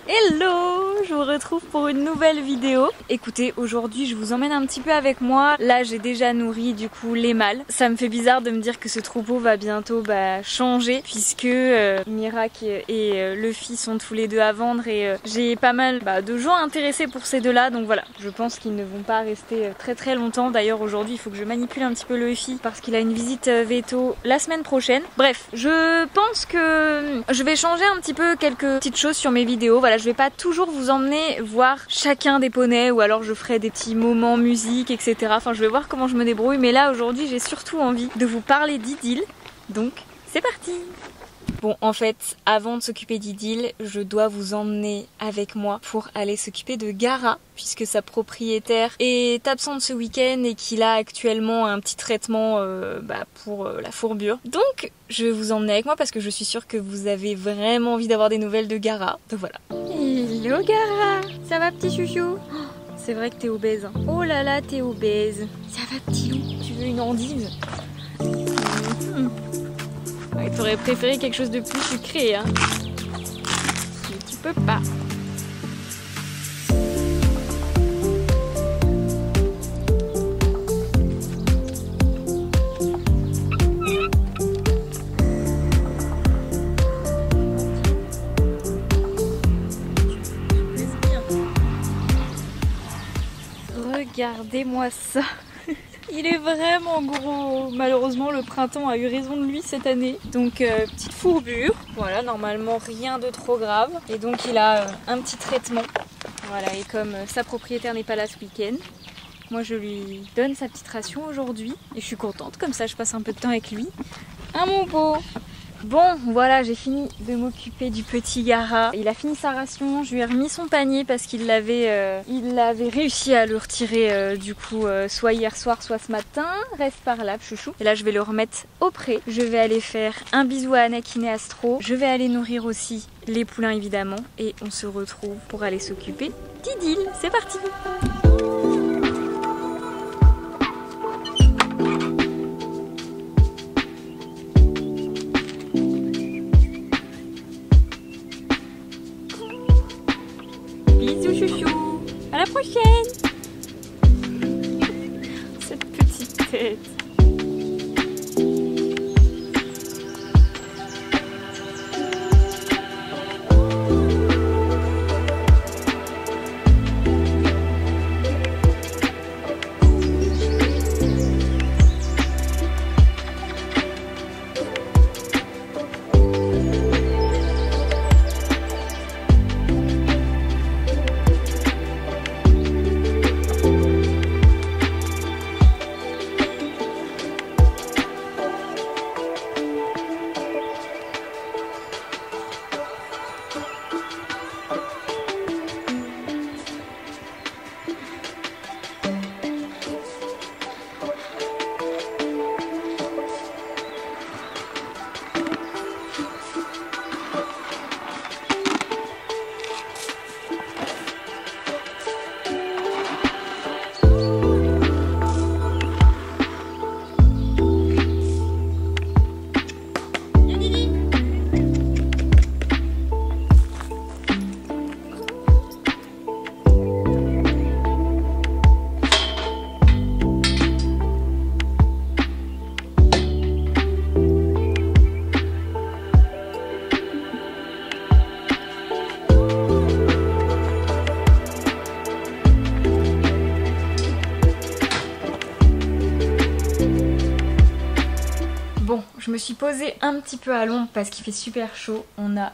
Hello, je vous retrouve pour une nouvelle vidéo. Écoutez, aujourd'hui je vous emmène un petit peu avec moi. Là j'ai déjà nourri du coup les mâles. Ça me fait bizarre de me dire que ce troupeau va bientôt changer puisque Mirac et Luffy sont tous les deux à vendre et j'ai pas mal de gens intéressés pour ces deux-là. Donc voilà, je pense qu'ils ne vont pas rester très longtemps. D'ailleurs aujourd'hui il faut que je manipule un petit peu Luffy parce qu'il a une visite veto la semaine prochaine. Bref, je pense que je vais changer un petit peu quelques petites choses sur mes vidéos. Voilà, je vais pas toujours vous emmener voir chacun des poneys ou alors je ferai des petits moments musique, etc. Enfin, je vais voir comment je me débrouille. Mais là, aujourd'hui, j'ai surtout envie de vous parler d'Idil. Donc, c'est parti! Bon, en fait, avant de s'occuper d'Idil, je dois vous emmener avec moi pour aller s'occuper de Gaara, puisque sa propriétaire est absente ce week-end et qu'il a actuellement un petit traitement pour la fourbure. Donc, je vais vous emmener avec moi parce que je suis sûre que vous avez vraiment envie d'avoir des nouvelles de Gaara. Donc voilà. Hello Gaara, ça va petit chouchou? C'est vrai que t'es obèse. Oh là là, t'es obèse. Ça va petit loup? Tu veux une endive? Ouais, t'aurais préféré quelque chose de plus sucré, hein. Mais tu peux pas. Regardez-moi ça. Il est vraiment gros. Malheureusement, le printemps a eu raison de lui cette année. Donc, petite fourbure. Voilà, normalement, rien de trop grave. Et donc, il a un petit traitement. Voilà, et comme sa propriétaire n'est pas là ce week-end, moi, je lui donne sa petite ration aujourd'hui. Et je suis contente, comme ça, je passe un peu de temps avec lui. Hein, mon beau? Bon, voilà, j'ai fini de m'occuper du petit Gaara. Il a fini sa ration, je lui ai remis son panier parce qu'il avait réussi à le retirer soit hier soir, soit ce matin. Reste par là, chouchou. Et là, je vais le remettre au pré. Je vais aller faire un bisou à Anakin et Astro. Je vais aller nourrir aussi les poulains, évidemment. Et on se retrouve pour aller s'occuper d'Idil. C'est parti! Bisous chouchou, à la prochaine. Cette petite tête. Je me suis posée un petit peu à l'ombre parce qu'il fait super chaud. On a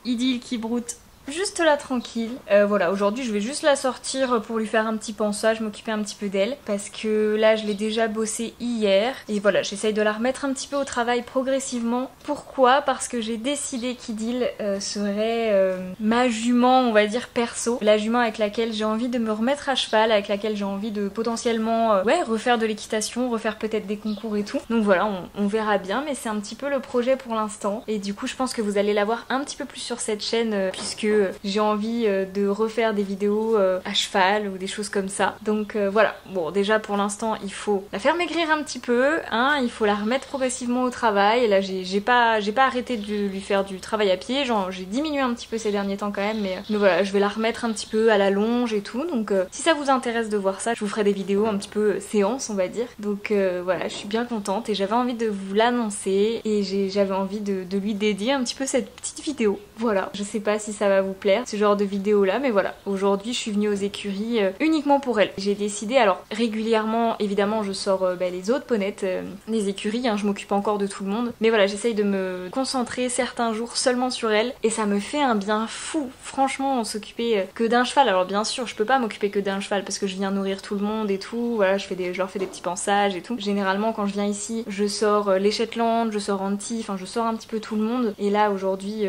Idil qui broute juste là tranquille. Voilà, aujourd'hui je vais juste la sortir pour lui faire un petit pansage, m'occuper un petit peu d'elle parce que là je l'ai déjà bossée hier et voilà, j'essaye de la remettre un petit peu au travail progressivement. Pourquoi? Parce que j'ai décidé qu'Idil serait ma jument, on va dire perso, la jument avec laquelle j'ai envie de me remettre à cheval, avec laquelle j'ai envie de potentiellement refaire de l'équitation, refaire peut-être des concours et tout. Donc voilà, on verra bien, mais c'est un petit peu le projet pour l'instant et du coup je pense que vous allez la voir un petit peu plus sur cette chaîne puisque que j'ai envie de refaire des vidéos à cheval ou des choses comme ça. Donc voilà, bon déjà pour l'instant il faut la faire maigrir un petit peu, hein, il faut la remettre progressivement au travail. Et là j'ai pas arrêté de lui faire du travail à pied, genre j'ai diminué un petit peu ces derniers temps quand même, mais voilà, je vais la remettre un petit peu à la longe et tout. Donc si ça vous intéresse de voir ça, je vous ferai des vidéos un petit peu séance on va dire. Donc voilà, je suis bien contente et j'avais envie de vous l'annoncer et j'avais envie de lui dédier un petit peu cette petite vidéo. Voilà, je sais pas si ça va vous plaire ce genre de vidéo là, mais voilà, aujourd'hui je suis venue aux écuries uniquement pour elle. J'ai décidé, alors régulièrement évidemment je sors les autres ponettes des écuries, hein, je m'occupe encore de tout le monde, mais voilà, j'essaye de me concentrer certains jours seulement sur elle et ça me fait un bien fou. Franchement, s'occuper que d'un cheval, alors bien sûr je peux pas m'occuper que d'un cheval parce que je viens nourrir tout le monde et tout, voilà, je leur fais des petits pansages et tout. Généralement quand je viens ici, je sors les Shetland, je sors Anti, enfin je sors un petit peu tout le monde. Et là aujourd'hui,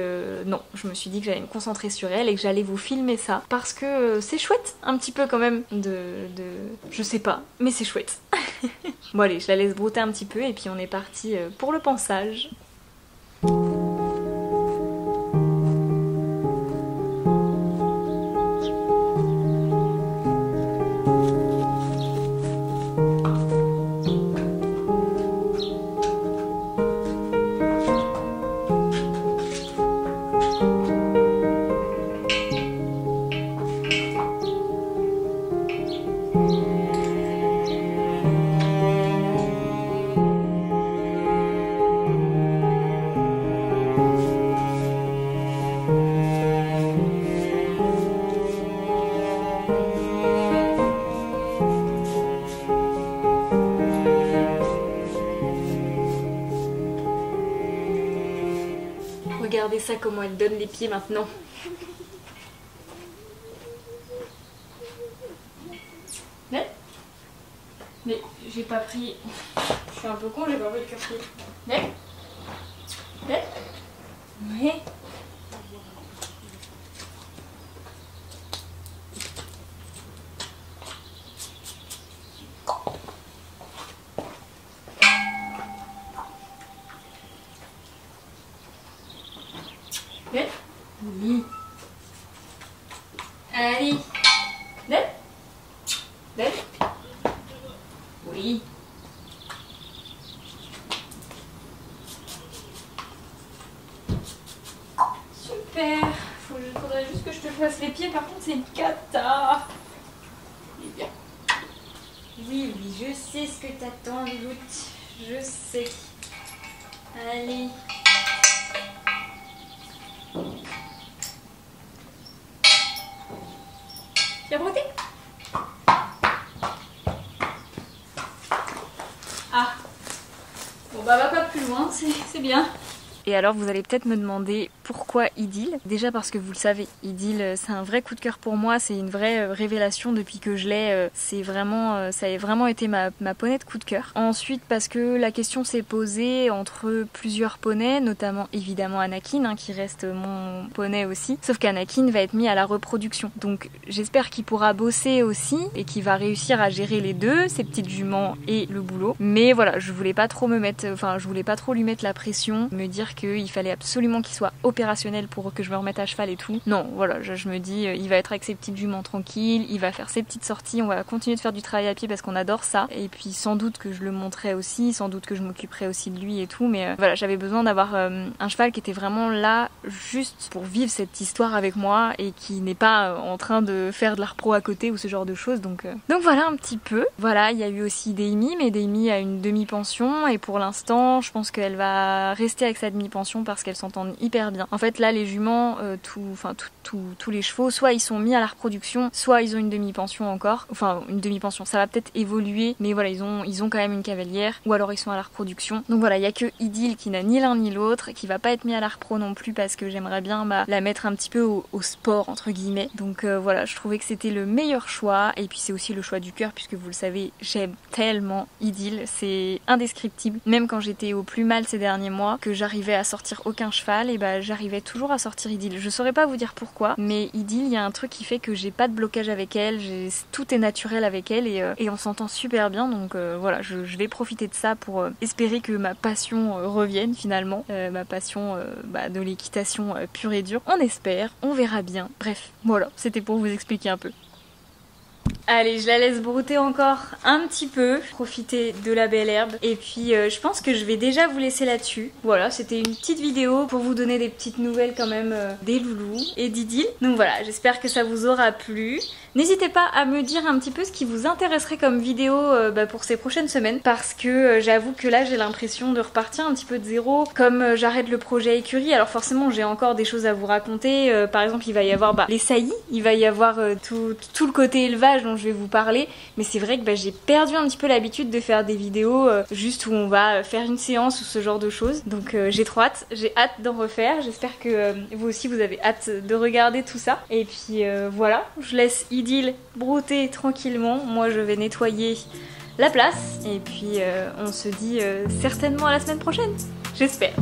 non, je me suis dit que j'allais me concentrer sur elle et que j'allais vous filmer ça parce que c'est chouette un petit peu quand même je sais pas, mais c'est chouette. Bon allez, je la laisse brouter un petit peu et puis on est parti pour le pansage. Regardez ça comment elle donne les pieds maintenant. Mais j'ai pas pris... Je suis un peu con, j'ai pas pris le cœur-pied. Oui. Oui. Allez. Oui. Super. Faudrait juste que je te fasse les pieds, par contre c'est une cata. Bien. Oui, je sais ce que t'attends, Lout. Je sais. Allez. Tu as brouté? Ah. Bon bah va pas plus loin, c'est bien. Et alors vous allez peut-être me demander pourquoi Idylle. Déjà parce que vous le savez, Idylle c'est un vrai coup de cœur pour moi, c'est une vraie révélation depuis que je l'ai. C'est vraiment, ça a vraiment été ma poney de coup de cœur. Ensuite parce que la question s'est posée entre plusieurs poneys, notamment évidemment Anakin hein, qui reste mon poney aussi. Sauf qu'Anakin va être mis à la reproduction. Donc j'espère qu'il pourra bosser aussi et qu'il va réussir à gérer les deux, ses petites juments et le boulot. Mais voilà, je voulais pas trop je voulais pas trop lui mettre la pression, me dire qu'il fallait absolument qu'il soit opérationnel pour que je me remette à cheval et tout. Non, voilà, je me dis, il va être avec ses petites juments tranquilles, il va faire ses petites sorties, on va continuer de faire du travail à pied parce qu'on adore ça. Et puis sans doute que je le montrerai aussi, sans doute que je m'occuperai aussi de lui et tout. Mais voilà, j'avais besoin d'avoir un cheval qui était vraiment là juste pour vivre cette histoire avec moi et qui n'est pas en train de faire de la repro à côté ou ce genre de choses. Donc voilà un petit peu. Voilà, il y a eu aussi Daimi, mais Daimi a une demi-pension et pour l'instant, je pense qu'elle va rester avec sa demi-pension parce qu'elles s'entendent hyper bien. En fait là les juments, tous les chevaux, soit ils sont mis à la reproduction, soit ils ont une demi-pension encore. Enfin une demi-pension, ça va peut-être évoluer, mais voilà ils ont quand même une cavalière, ou alors ils sont à la reproduction. Donc voilà, il y a que Idylle qui n'a ni l'un ni l'autre, qui va pas être mis à la repro non plus parce que j'aimerais bien la mettre un petit peu au sport entre guillemets. Donc voilà, je trouvais que c'était le meilleur choix et puis c'est aussi le choix du cœur puisque vous le savez, j'aime tellement Idylle, c'est indescriptible. Même quand j'étais au plus mal ces derniers mois, que j'arrivais à sortir aucun cheval, et bah j'arrivais toujours à sortir Idylle. Je saurais pas vous dire pourquoi, mais Idylle, il y a un truc qui fait que j'ai pas de blocage avec elle, tout est naturel avec elle et on s'entend super bien, donc voilà, je vais profiter de ça pour espérer que ma passion revienne finalement, ma passion de l'équitation pure et dure. On espère, on verra bien. Bref, voilà, c'était pour vous expliquer un peu. Allez, je la laisse brouter encore un petit peu, profiter de la belle herbe. Et puis je pense que je vais déjà vous laisser là-dessus. Voilà, c'était une petite vidéo pour vous donner des petites nouvelles quand même des loulous et d'Idylle. Donc voilà, j'espère que ça vous aura plu. N'hésitez pas à me dire un petit peu ce qui vous intéresserait comme vidéo pour ces prochaines semaines. Parce que j'avoue que là j'ai l'impression de repartir un petit peu de zéro. Comme j'arrête le projet écurie, alors forcément j'ai encore des choses à vous raconter. Par exemple il va y avoir les saillies, il va y avoir tout le côté élevage dont je vais vous parler, mais c'est vrai que j'ai perdu un petit peu l'habitude de faire des vidéos juste où on va faire une séance ou ce genre de choses, donc j'ai trop hâte, j'ai hâte d'en refaire. J'espère que vous aussi vous avez hâte de regarder tout ça, et puis voilà, je laisse Idylle brouter tranquillement, moi je vais nettoyer la place, et puis on se dit certainement à la semaine prochaine, j'espère.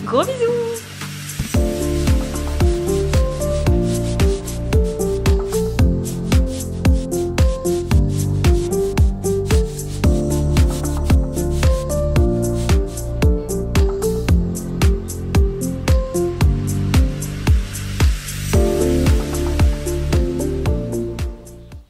Gros bisous.